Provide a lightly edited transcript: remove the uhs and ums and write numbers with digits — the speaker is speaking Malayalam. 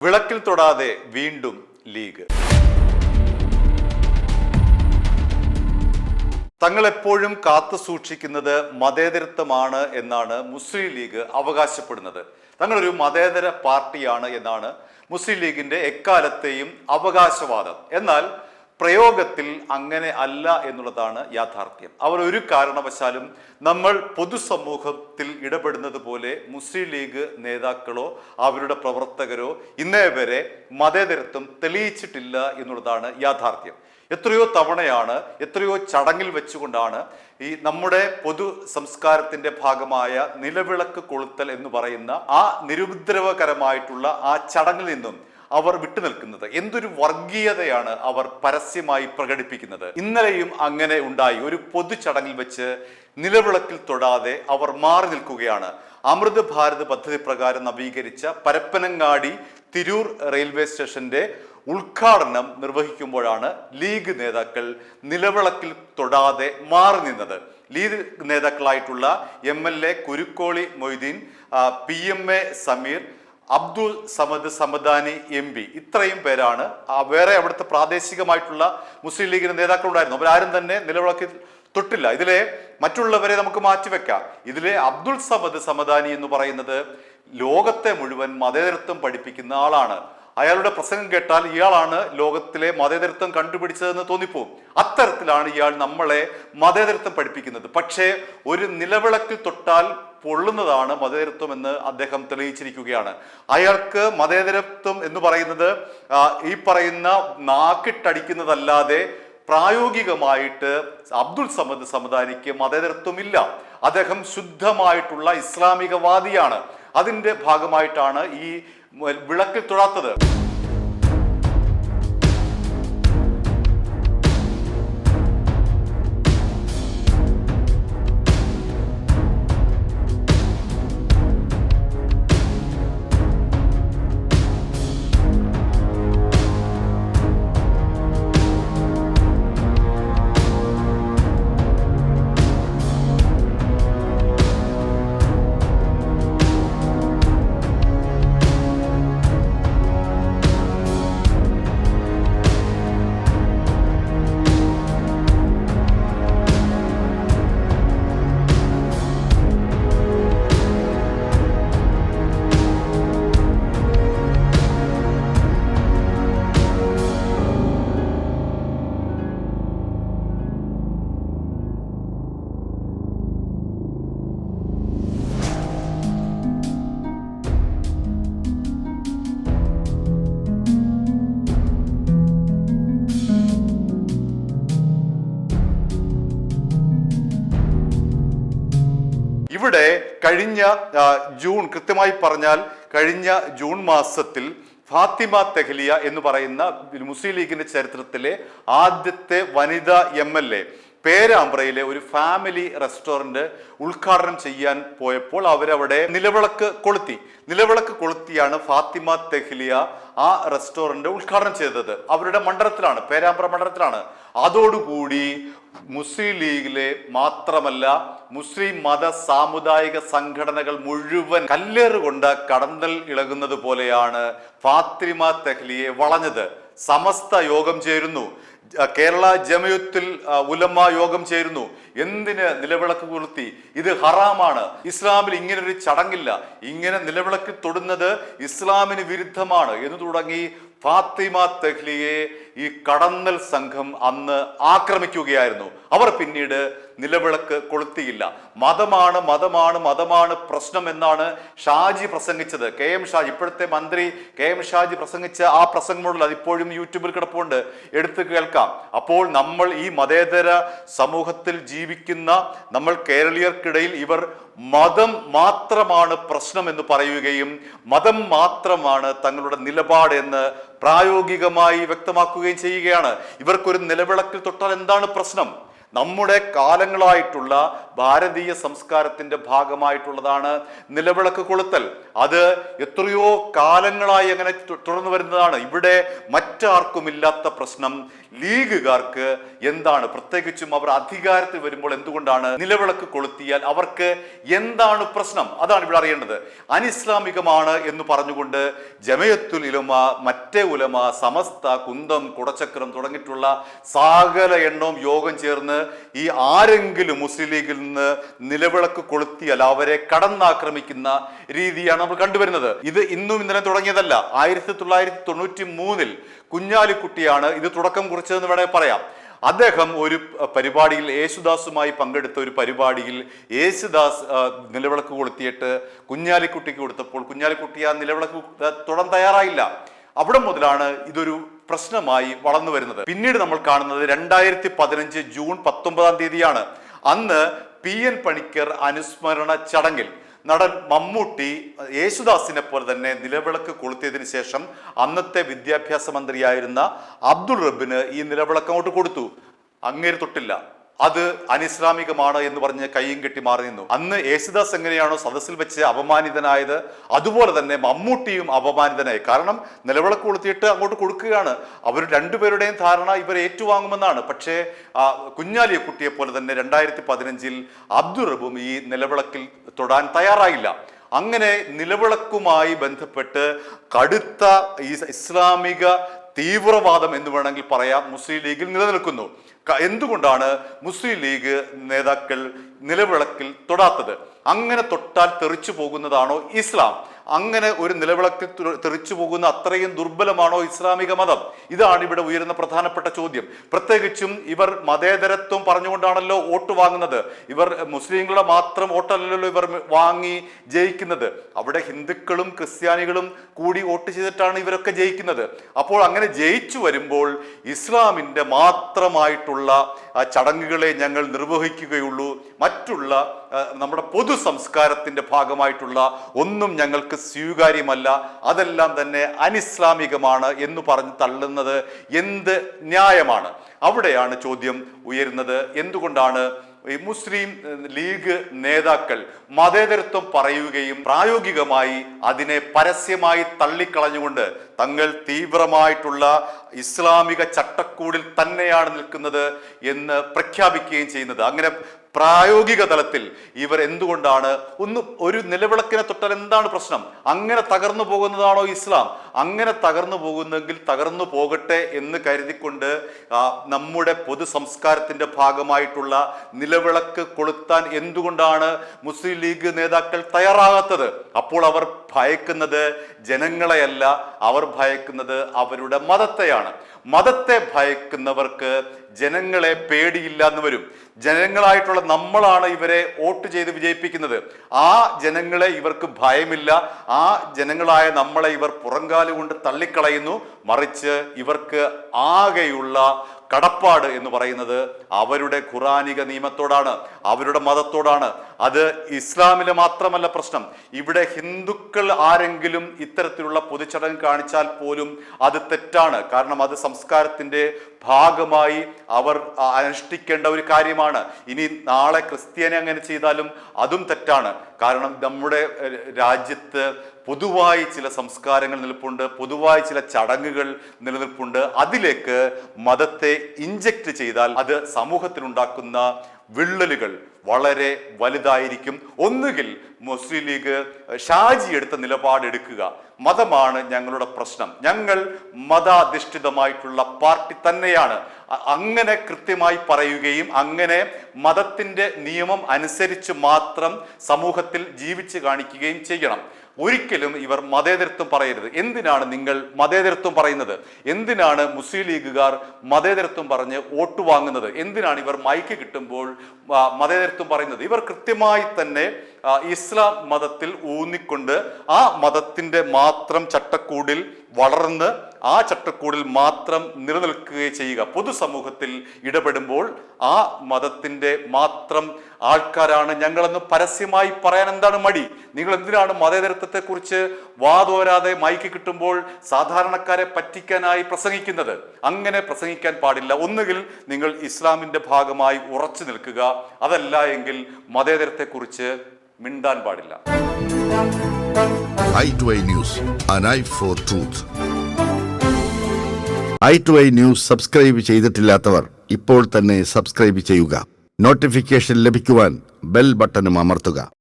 വിളക്കിൽ തൊടാതെ വീണ്ടും ലീഗ്. തങ്ങളെപ്പോഴും കാത്തു സൂക്ഷിക്കുന്നത് മതേതരത്വമാണ് എന്നാണ് മുസ്ലിം ലീഗ് അവകാശപ്പെടുന്നത്. തങ്ങളൊരു മതേതര പാർട്ടിയാണ് എന്നാണ് മുസ്ലിം ലീഗിന്റെ എക്കാലത്തെയും അവകാശവാദം. എന്നാൽ പ്രയോഗത്തിൽ അങ്ങനെ അല്ല എന്നുള്ളതാണ് യാഥാർത്ഥ്യം. അവർ ഒരു കാരണവശാലും നമ്മൾ പൊതുസമൂഹത്തിൽ ഇടപെടുന്നത് പോലെ മുസ്ലിം ലീഗ് നേതാക്കളോ അവരുടെ പ്രവർത്തകരോ ഇന്നേ വരെ മതേതരത്വം തെളിയിച്ചിട്ടില്ല എന്നുള്ളതാണ് യാഥാർത്ഥ്യം. എത്രയോ തവണയാണ്, എത്രയോ ചടങ്ങിൽ വെച്ചുകൊണ്ടാണ് ഈ നമ്മുടെ പൊതു സംസ്കാരത്തിന്റെ ഭാഗമായ നിലവിളക്ക് കൊളുത്തൽ എന്ന് പറയുന്ന ആ നിരുപദ്രവകരമായിട്ടുള്ള ആ ചടങ്ങിൽ നിന്നും അവർ വിട്ടുനിൽക്കുന്നത്. എന്തൊരു വർഗീയതയാണ് അവർ പരസ്യമായി പ്രകടിപ്പിക്കുന്നത്. ഇന്നലെയും അങ്ങനെ ഉണ്ടായി. ഒരു പൊതു ചടങ്ങിൽ വെച്ച് നിലവിളക്കിൽ തൊടാതെ അവർ മാറി നിൽക്കുകയാണ്. അമൃത് ഭാരത് പദ്ധതി പ്രകാരം നവീകരിച്ച പരപ്പനങ്ങാടി തിരൂർ റെയിൽവേ സ്റ്റേഷന്റെ ഉദ്ഘാടനം നിർവഹിക്കുമ്പോഴാണ് ലീഗ് നേതാക്കൾ നിലവിളക്കിൽ തൊടാതെ മാറി നിന്നത്. ലീഗ് നേതാക്കളായിട്ടുള്ള MLA Kurukkoli Moideen, PMA Sameer, Abdul Samad Samadani MP, ഇത്രയും പേരാണ്. വേറെ അവിടുത്തെ പ്രാദേശികമായിട്ടുള്ള മുസ്ലിം ലീഗിന്റെ നേതാക്കളുണ്ടായിരുന്നു. അവരാരും തന്നെ നിലവിളക്കിൽ തൊട്ടില്ല. ഇതിലെ മറ്റുള്ളവരെ നമുക്ക് മാറ്റിവെക്കാം. ഇതിലെ അബ്ദുൾ സമദ് സമദാനി എന്ന് പറയുന്നത് ലോകത്തെ മുഴുവൻ മതേതരത്വം പഠിപ്പിക്കുന്ന ആളാണ്. അയാളുടെ പ്രസംഗം കേട്ടാൽ ഇയാളാണ് ലോകത്തിലെ മതേതരത്വം കണ്ടുപിടിച്ചതെന്ന് തോന്നിപ്പോവും. അത്തരത്തിലാണ് ഇയാൾ നമ്മളെ മതേതരത്വം പഠിപ്പിക്കുന്നത്. പക്ഷേ ഒരു നിലവിളക്കിൽ തൊട്ടാൽ പൊള്ളുന്നതാണ് മതേതരത്വം എന്ന് അദ്ദേഹം തെളിയിച്ചിരിക്കുകയാണ്. അയാൾക്ക് മതേതരത്വം എന്ന് പറയുന്നത് ഈ പറയുന്ന നാക്കിട്ടടിക്കുന്നതല്ലാതെ പ്രായോഗികമായിട്ട് അബ്ദുൾ സമദ് സമദാനിക്ക് മതേതരത്വമില്ല. അദ്ദേഹം ശുദ്ധമായിട്ടുള്ള ഇസ്ലാമികവാദിയാണ്. അതിന്റെ ഭാഗമായിട്ടാണ് ഈ വിളക്കിൽ തൊടാത്തത്. ഇവിടെ കഴിഞ്ഞ ജൂൺ, കൃത്യമായി പറഞ്ഞാൽ കഴിഞ്ഞ ജൂൺ മാസത്തിൽ ഫാത്തിമ തെഹ്ലിയ എന്ന് പറയുന്ന മുസ്ലിം ലീഗിന്റെ ചരിത്രത്തിലെ ആദ്യത്തെ വനിതാ MLA പേരാമ്പ്രയിലെ ഒരു ഫാമിലി റെസ്റ്റോറന്റ് ഉദ്ഘാടനം ചെയ്യാൻ പോയപ്പോൾ അവരവിടെ നിലവിളക്ക് കൊളുത്തിയാണ് ഫാത്തിമ തെഹ്ലിയ ആ റെസ്റ്റോറന്റ് ഉദ്ഘാടനം ചെയ്തത്. അവരുടെ മണ്ഡലത്തിലാണ്, പേരാമ്പ്ര മണ്ഡലത്തിലാണ്. അതോടുകൂടി മുസ്ലിം ലീഗിലെ മാത്രമല്ല മുസ്ലിം മത സാമുദായിക സംഘടനകൾ മുഴുവൻ കല്ലേറുകൊണ്ട് കടന്നൽ ഇളകുന്നത് പോലെയാണ് ഫാത്തിമ തെഹ്ലിയെ വളഞ്ഞത്. സമസ്ത യോഗം ചേരുന്നു, കേരള ജമയത്തുൽ ഉലമ യോഗം ചേരുന്നു. എന്തിന് നിലവിളക്ക് കൊളുത്തി? ഇത് ഹറാമാണ്. ഇസ്ലാമിൽ ഇങ്ങനെ ഒരു ചടങ്ങില്ല. ഇങ്ങനെ നിലവിളക്ക് തൊടുന്നത് ഇസ്ലാമിന് വിരുദ്ധമാണ് എന്ന് തുടങ്ങി ഫാത്തിമ തെഹ്ലിയെ ഈ കടന്നൽ സംഘം അന്ന് ആക്രമിക്കുകയായിരുന്നു. അവർ പിന്നീട് നിലവിളക്ക് കൊളുത്തിയില്ല. മതമാണ് പ്രശ്നം എന്നാണ് ഷാജി പ്രസംഗിച്ചത്. KM ഷാജി, ഇപ്പോഴത്തെ മന്ത്രി KM ഷാജി പ്രസംഗിച്ച ആ പ്രസംഗമുള്ള അതിപ്പോഴും യൂട്യൂബിൽ കിടപ്പുണ്ട്, എടുത്ത് കേൾക്കാം. അപ്പോൾ നമ്മൾ ഈ മതേതര സമൂഹത്തിൽ ജീവിക്കുന്ന നമ്മൾ കേരളീയർക്കിടയിൽ ഇവർ മതം മാത്രമാണ് പ്രശ്നം എന്ന് പറയുകയും മതം മാത്രമാണ് തങ്ങളുടെ നിലപാട് എന്ന് പ്രായോഗികമായി വ്യക്തമാക്കുകയും ചെയ്യുകയാണ്. ഇവർക്കൊരു നിലവിളക്കിൽ തൊട്ടാൽ എന്താണ് പ്രശ്നം? നമ്മുടെ കാലങ്ങളായിട്ടുള്ള ഭാരതീയ സംസ്കാരത്തിന്റെ ഭാഗമായിട്ടുള്ളതാണ് നിലവിളക്ക് കൊളുത്തൽ. അത് എത്രയോ കാലങ്ങളായി അങ്ങനെ തുടർന്നു വരുന്നതാണ്. ഇവിടെ മറ്റാർക്കുമില്ലാത്ത പ്രശ്നം ലീഗുകാർക്ക് എന്താണ്? പ്രത്യേകിച്ചും അവർ അധികാരത്തിൽ വരുമ്പോൾ എന്തുകൊണ്ടാണ് നിലവിളക്ക് കൊളുത്തിയാൽ അവർക്ക് എന്താണ് പ്രശ്നം? അതാണ് ഇവിടെ അറിയേണ്ടത്. അനിസ്ലാമികമാണ് എന്ന് പറഞ്ഞുകൊണ്ട് ജമയത്തുൽ ഉലമ, മറ്റേ ഉലമ, സമസ്ത, കുന്തം, കുടച്ചക്രം തുടങ്ങിയിട്ടുള്ള സകല എണ്ണവും യോഗം ചേർന്ന് ഈ ആരെങ്കിലും മുസ്ലിം ലീഗിൽ നിന്ന് നിലവിളക്ക് കൊളുത്തിയാൽ അവരെ കടന്നാക്രമിക്കുന്ന രീതിയാണ് നമ്മൾ കണ്ടുവരുന്നത്. ഇത് ഇന്നും ഇന്നലെ തുടങ്ങിയതല്ല. 1993 കുഞ്ഞാലിക്കുട്ടിയാണ് ഇത് തുടക്കം കുറിച്ചതെന്ന് വേണമെങ്കിൽ പറയാം. അദ്ദേഹം ഒരു പരിപാടിയിൽ, യേശുദാസുമായി പങ്കെടുത്ത ഒരു പരിപാടിയിൽ യേശുദാസ് നിലവിളക്ക് കൊളുത്തിയിട്ട് കുഞ്ഞാലിക്കുട്ടിക്ക് കൊടുത്തപ്പോൾ കുഞ്ഞാലിക്കുട്ടി ആ നിലവിളക്ക് തൊടാൻ തയ്യാറായില്ല. അവിടെ മുതലാണ് ഇതൊരു പ്രശ്നമായി വളർന്നു വരുന്നത്. പിന്നീട് നമ്മൾ കാണുന്നത് 2015 ജൂൺ 19 അന്ന് PN പണിക്കർ അനുസ്മരണ ചടങ്ങിൽ നടൻ മമ്മൂട്ടി യേശുദാസിനെ പോലെ തന്നെ നിലവിളക്ക് കൊളുത്തിയതിനു ശേഷം അന്നത്തെ വിദ്യാഭ്യാസ മന്ത്രിയായിരുന്ന അബ്ദുൾ റബ്ബിന് ഈ നിലവിളക്ക് അങ്ങോട്ട് കൊടുത്തു. അങ്ങേര് തൊട്ടില്ല. അത് അനിസ്ലാമികമാണ് എന്ന് പറഞ്ഞ് കയ്യും കെട്ടി മാറി നിന്നു. അന്ന് യേശുദാസ് എങ്ങനെയാണോ സദസ്സിൽ വെച്ച് അപമാനിതനായത്, അതുപോലെ തന്നെ മമ്മൂട്ടിയും അപമാനിതനായി. കാരണം നിലവിളക്ക് കൊളുത്തിയിട്ട് അങ്ങോട്ട് കൊടുക്കുകയാണ്. അവർ രണ്ടുപേരുടെയും ധാരണ ഇവർ ഏറ്റുവാങ്ങുമെന്നാണ്. പക്ഷേ കുഞ്ഞാലിയെ കുട്ടിയെ പോലെ തന്നെ 2015 അബ്ദുൾ റബ്ബും ഈ നിലവിളക്കിൽ തൊടാൻ തയ്യാറായില്ല. അങ്ങനെ നിലവിളക്കുമായി ബന്ധപ്പെട്ട് കടുത്ത ഈ ഇസ്ലാമിക തീവ്രവാദം എന്ന് വേണമെങ്കിൽ പറയാം മുസ്ലിം ലീഗിൽ നിലനിൽക്കുന്നു. എന്തുകൊണ്ടാണ് മുസ്ലിം ലീഗ് നേതാക്കൾ നിലവിളക്കിൽ തൊടാത്തത്? അങ്ങനെ തൊട്ടാൽ തെറിച്ചു പോകുന്നതാണോ ഇസ്ലാം? അങ്ങനെ ഒരു നിലവിളക്കിൽ തെറിച്ചു പോകുന്ന അത്രയും ദുർബലമാണോ ഇസ്ലാമിക മതം? ഇതാണ് ഇവിടെ ഉയരുന്ന പ്രധാനപ്പെട്ട ചോദ്യം. പ്രത്യേകിച്ചും ഇവർ മതേതരത്വം പറഞ്ഞുകൊണ്ടാണല്ലോ വോട്ട് വാങ്ങുന്നത്. ഇവർ മുസ്ലിങ്ങളുടെ മാത്രം വോട്ടല്ലല്ലോ ഇവർ വാങ്ങി ജയിക്കുന്നത്. അവിടെ ഹിന്ദുക്കളും ക്രിസ്ത്യാനികളും കൂടി വോട്ട് ചെയ്തിട്ടാണ് ഇവരൊക്കെ ജയിക്കുന്നത്. അപ്പോൾ അങ്ങനെ ജയിച്ചു വരുമ്പോൾ ഇസ്ലാമിൻ്റെ മാത്രമായിട്ടുള്ള ചടങ്ങുകളെ ഞങ്ങൾ നിർവഹിക്കുകയുള്ളൂ, മറ്റുള്ള നമ്മുടെ പൊതു സംസ്കാരത്തിന്റെ ഭാഗമായിട്ടുള്ള ഒന്നും ഞങ്ങൾക്ക് സ്വീകാര്യമല്ല, അതെല്ലാം തന്നെ അനിസ്ലാമികമാണ് എന്ന് പറഞ്ഞ് തള്ളുന്നത് എന്ത് ന്യായമാണ്? അവിടെയാണ് ചോദ്യം ഉയരുന്നത്. എന്തുകൊണ്ടാണ് ഈ മുസ്ലിം ലീഗ് നേതാക്കൾ മതേതരത്വം പറയുകയും പ്രായോഗികമായി അതിനെ പരസ്യമായി തള്ളിക്കളഞ്ഞുകൊണ്ട് തങ്ങൾ തീവ്രമായിട്ടുള്ള ഇസ്ലാമിക ചട്ടക്കൂടിൽ തന്നെയാണ് നിൽക്കുന്നത് എന്ന് പ്രഖ്യാപിക്കുകയും ചെയ്യുന്നത്? അങ്ങനെ പ്രായോഗിക തലത്തിൽ ഇവർ എന്തുകൊണ്ടാണ് ഒരു നിലവിളക്കിനെ തൊട്ടാൽ എന്താണ് പ്രശ്നം? അങ്ങനെ തകർന്നു പോകുന്നതാണോ ഇസ്ലാം? അങ്ങനെ തകർന്നു പോകുന്നെങ്കിൽ തകർന്നു പോകട്ടെ എന്ന് കരുതിക്കൊണ്ട് നമ്മുടെ പൊതു സംസ്കാരത്തിന്റെ ഭാഗമായിട്ടുള്ള നിലവിളക്ക് കൊളുത്താൻ എന്തുകൊണ്ടാണ് മുസ്ലിം ലീഗ് നേതാക്കൾ തയ്യാറാകാത്തത്? അപ്പോൾ അവർ ഭയക്കുന്നത് ജനങ്ങളെയല്ല, അവർ ഭയക്കുന്നത് അവരുടെ മതത്തെയാണ്. മതത്തെ ഭയക്കുന്നവർക്ക് ജനങ്ങളെ പേടിയില്ല എന്ന് വരും. ജനങ്ങളായിട്ടുള്ള നമ്മളാണ് ഇവരെ വോട്ട് ചെയ്ത് വിജയിപ്പിക്കുന്നത്. ആ ജനങ്ങളെ ഇവർക്ക് ഭയമില്ല. ആ ജനങ്ങളായ നമ്മളെ ഇവർ പുറങ്കാല് കൊണ്ട് തള്ളിക്കളയുന്നു. മറിച്ച് ഇവർക്ക് ആകെയുള്ള കടപ്പാട് എന്ന് പറയുന്നത് അവരുടെ ഖുറാനിക നിയമത്തോടാണ്, അവരുടെ മതത്തോടാണ്. അത് ഇസ്ലാമിലെ മാത്രമല്ല പ്രശ്നം. ഇവിടെ ഹിന്ദുക്കൾ ആരെങ്കിലും ഇത്തരത്തിലുള്ള പൊതുചടങ്ങ് കാണിച്ചാൽ പോലും അത് തെറ്റാണ്. കാരണം അത് സംസ്കാരത്തിന്റെ ഭാഗമായി അവർ അനുഷ്ഠിക്കേണ്ട ഒരു കാര്യമാണ്. ഇനി നാളെ ക്രിസ്ത്യാനി അങ്ങനെ ചെയ്താലും അതും തെറ്റാണ്. കാരണം നമ്മുടെ രാജ്യത്ത് പൊതുവായി ചില സംസ്കാരങ്ങൾ നിലനിൽപ്പുണ്ട്, പൊതുവായി ചില ചടങ്ങുകൾ നിലനിൽപ്പുണ്ട്. അതിലേക്ക് മതത്തെ ഇഞ്ചക്ട് ചെയ്താൽ അത് സമൂഹത്തിനുണ്ടാക്കുന്ന വിള്ളലുകൾ വളരെ വലുതായിരിക്കും. ഒന്നുകിൽ മുസ്ലിം ലീഗ് ഷാജി എടുത്ത നിലപാടെടുക്കുക, മതമാണ് ഞങ്ങളുടെ പ്രശ്നം, ഞങ്ങൾ മതാധിഷ്ഠിതമായിട്ടുള്ള പാർട്ടി തന്നെയാണ്, അങ്ങനെ കൃത്യമായി പറയുകയും അങ്ങനെ മതത്തിന്റെ നിയമം അനുസരിച്ച് മാത്രം സമൂഹത്തിൽ ജീവിച്ച് കാണിക്കുകയും ചെയ്യണം. ഒരിക്കലും ഇവർ മതേതരത്വം പറയരുത്. എന്തിനാണ് നിങ്ങൾ മതേതരത്വം പറയുന്നത്? എന്തിനാണ് മുസ്ലിം ലീഗുകാർ മതേതരത്വം പറഞ്ഞ് വോട്ട് വാങ്ങുന്നത്? എന്തിനാണ് ഇവർ മൈക്ക് കിട്ടുമ്പോൾ മതേതരത്വം പറയുന്നത്? ഇവർ കൃത്യമായി തന്നെ ഇസ്ലാം മതത്തിൽ ഊന്നിക്കൊണ്ട് ആ മതത്തിന്റെ മാത്രം ചട്ടക്കൂടിൽ വളർന്ന് ആ ചട്ടക്കൂടിൽ മാത്രം നിലനിൽക്കുകയും ചെയ്യുക. പൊതുസമൂഹത്തിൽ ഇടപെടുമ്പോൾ ആ മതത്തിന്റെ മാത്രം ആൾക്കാരാണ് ഞങ്ങളെന്ന് പരസ്യമായി പറയാൻ എന്താണ് മടി? നിങ്ങൾ എന്തിനാണ് മതേതരത്വം മതേതരത്വത്തെക്കുറിച്ച് വാതോരാതെ മൈക്ക് കിട്ടുമ്പോൾ സാധാരണക്കാരെ പറ്റിക്കാനായി പ്രസംഗിക്കുന്നത്? അങ്ങനെ പ്രസംഗിക്കാൻ പാടില്ല. ഒന്നുകിൽ നിങ്ങൾ ഇസ്ലാമിന്റെ ഭാഗമായി ഉറച്ചു നിൽക്കുക, അതല്ല എങ്കിൽ മതേതരത്തെക്കുറിച്ച് മിണ്ടാൻ പാടില്ല. i2i News, an eye for truth. i2i News subscribe ചെയ്തിട്ടില്ലാത്തവർ ഇപ്പോൾ തന്നെ സബ്സ്ക്രൈബ് ചെയ്യുക. നോട്ടിഫിക്കേഷൻ ലഭിക്കുവാൻ ബെൽ ബട്ടണും അമർത്തുക.